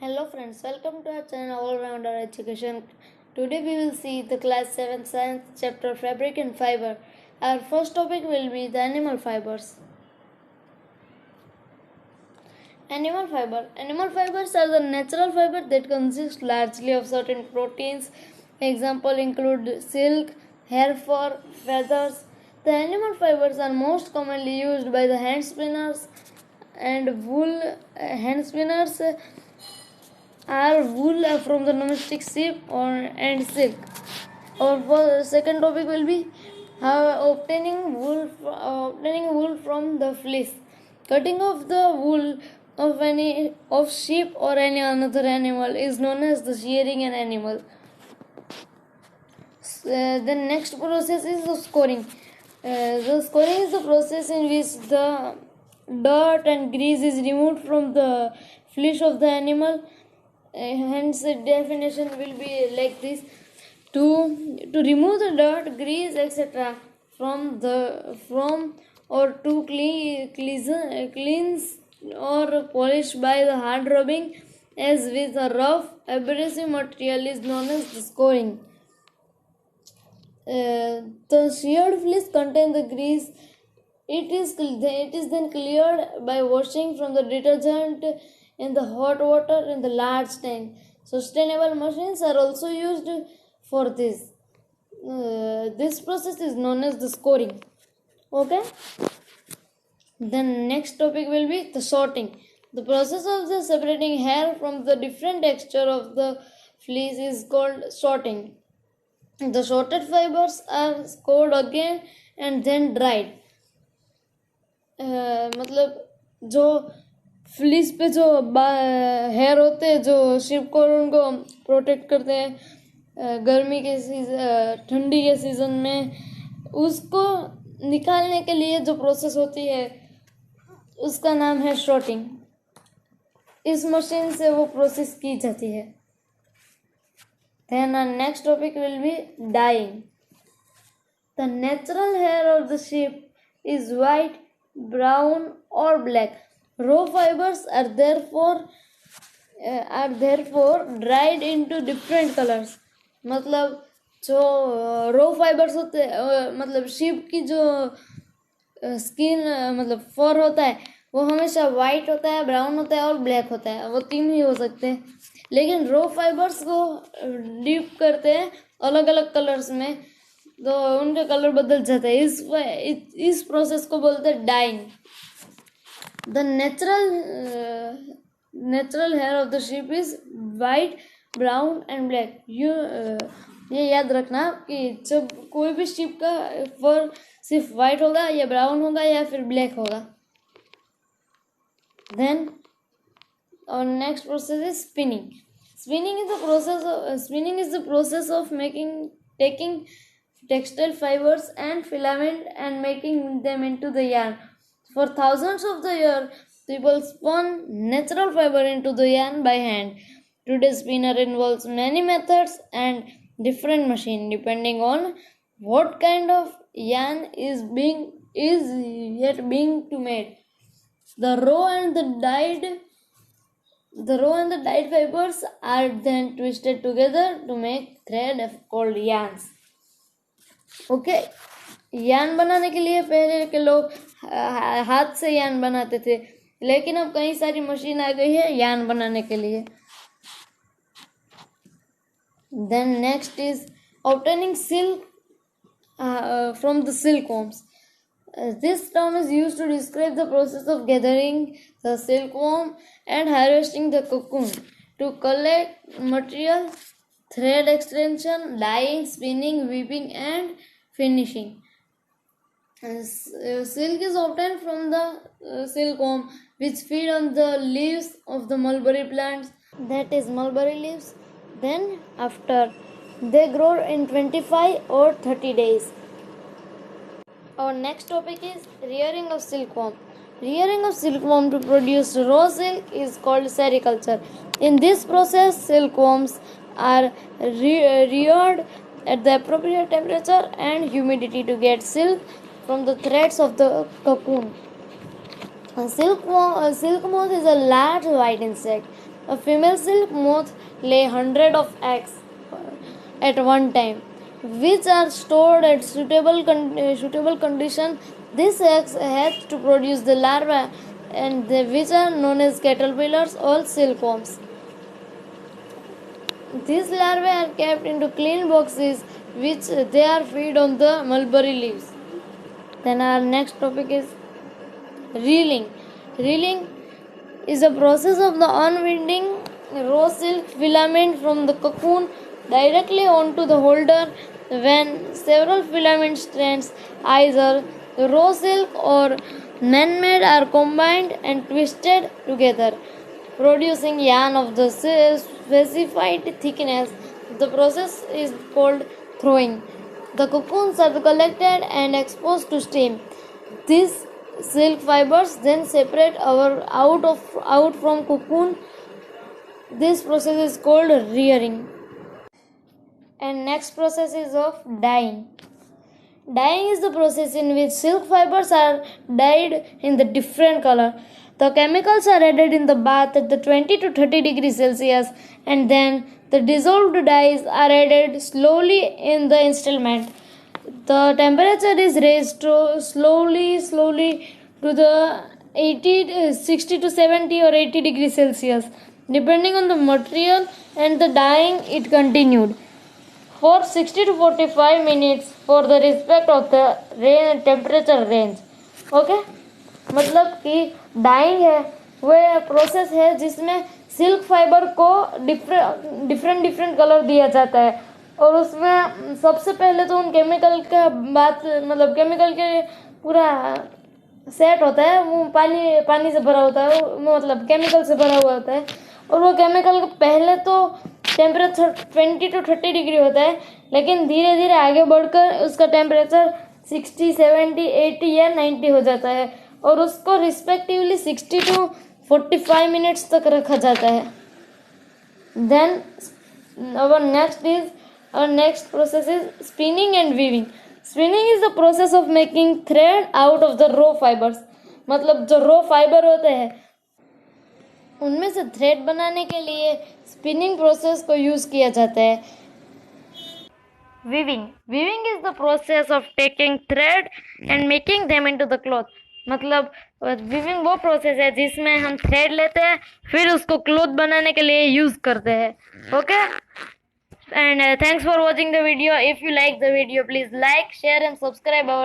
Hello friends, welcome to our channel All Rounder Education. Today we will see the class 7 science chapter fabric and fiber. Our first topic will be the animal fibers. Animal fiber. Animal fibers are the natural fiber that consist largely of certain proteins. Example include silk, hair fur, feathers. The animal fibers are most commonly used by the hand spinners and wool hand spinners are wool from the domestic sheep and silk. Our second topic will be how obtaining wool from the fleece. Cutting off the wool of sheep or any another animal is known as the shearing an animal. The next process is the scoring. The scoring is the process in which the dirt and grease is removed from the flesh of the animal. Hence, the definition will be like this: to remove the dirt, grease, etc. from or to cleanse or polish by the hard rubbing, as with a rough abrasive material, is known as the scoring. The sheared fleece contains the grease. It is then cleared by washing from the detergent in the hot water in the large tank. Sustainable machines are also used for this. This process is known as the scoring. Okay. The next topic will be the sorting. The process of the separating hair from the different texture of the fleece is called sorting. The sorted fibers are scored again and then dried. मतलब जो fleece पे जो hair होते हैं जो ship को उनको protect करते हैं गर्मी के सीजन ठंडी के सीजन में उसको निकालने के लिए जो प्रोसेस होती है उसका नाम है शॉर्टिंग. इस मशीन से वो प्रोसेस की जाती है. Then our next topic will be dyeing. The natural hair of the sheep is white, brown or black. Raw fibers are therefore dried into different colors. मतलब जो raw fibers होते मतलब sheep की जो स्किन मतलब फर होता है वो हमेशा वाइट होता है, ब्राउन होता है और ब्लैक होता है. वो तीन ही हो सकते हैं. लेकिन रो फाइबर्स को डीप करते हैं अलग अलग कलर्स में तो उनके कलर बदल जाते हैं. इस प्रोसेस को बोलते हैं dyeing. The natural hair of the sheep is white, brown and black. ये याद रखना कि जब कोई भी शीप का फर सिर्फ वाइट होगा या ब्राउन होगा या फिर ब्लैक होगा. Then our next process is spinning. Spinning is the process of taking textile fibers and filament and making them into the yarn. For thousands of the years, people spun natural fiber into the yarn by hand. Today's spinner involves many methods and different machines depending on what kind of yarn is yet being to made. The raw and the dyed fibers are then twisted together to make thread called yarns. Okay, यान बनाने के लिए पहले के लोग हाथ से यान बनाते थे लेकिन अब कई सारी मशीन आ गई है यान बनाने के लिए. Then next is obtaining silk from the silkworms. This term is used to describe the process of gathering the silkworm and harvesting the cocoon to collect material, thread extension, dyeing, spinning, weaving, and finishing. Silk is obtained from the silkworm, which feed on the leaves of the mulberry plants, that is mulberry leaves. Then after they grow in 25 or 30 days. Our next topic is rearing of silkworm. Rearing of silkworm to produce raw silk is called sericulture. In this process, silkworms are reared at the appropriate temperature and humidity to get silk from the threads of the cocoon. A silk moth is a large white insect A female silk moth lay hundred of eggs at one time, which are stored at suitable condition. These eggs hatch to produce the larvae, and which are known as caterpillars or silkworms. These larvae are kept into clean boxes, which they are fed on the mulberry leaves. Then our next topic is reeling. Reeling is a process of the unwinding raw silk filament from the cocoon directly onto the holder when several filament strands, either raw silk or man-made, are combined and twisted together, producing yarn of the specified thickness. The process is called throwing. The cocoons are collected and exposed to steam. These silk fibers then separate out from cocoon. This process is called rearing. And next process is of dyeing. Dyeing is the process in which silk fibers are dyed in the different color. The chemicals are added in the bath at the 20 to 30 degrees Celsius, and then the dissolved dyes are added slowly in the installment. The temperature is raised to slowly to the 60 to 70 or 80 degrees Celsius, depending on the material, and the dyeing it continued for 60 to 45 minutes for the respect of the temperature range. Okay मतलब कि dying है वह process है जिसमें silk fibre को different colour दिया जाता है, और उसमें सबसे पहले तो उन केमिकल का बात मतलब केमिकल के पूरा सेट होता है, वो पानी से भरा होता है, वो मतलब केमिकल से भरा हुआ होता है, और वो केमिकल पहले तो टेम्परेचर 20 to 30 डिग्री होता है, लेकिन धीरे धीरे आगे बढ़कर उसका टेम्परेचर 60, 70, 80 या 90 हो जाता है, और उसको रिस्पेक्टिवली 60 to 45 मिनट्स तक रखा जाता है. Then our next process is spinning and weaving. Spinning is the process of making thread out of the raw fibers. मतलब जो raw fiber होते हैं उनमें से थ्रेड बनाने के लिए स्पिनिंग प्रोसेस को यूज किया जाता है. Weaving is the process of taking thread and making them into the cloth. मतलब वीविंग वो प्रोसेस है जिसमें हम थ्रेड लेते हैं फिर उसको क्लॉथ बनाने के लिए यूज करते हैं. Okay, and thanks for watching the video. If you like the video, please like, share and subscribe our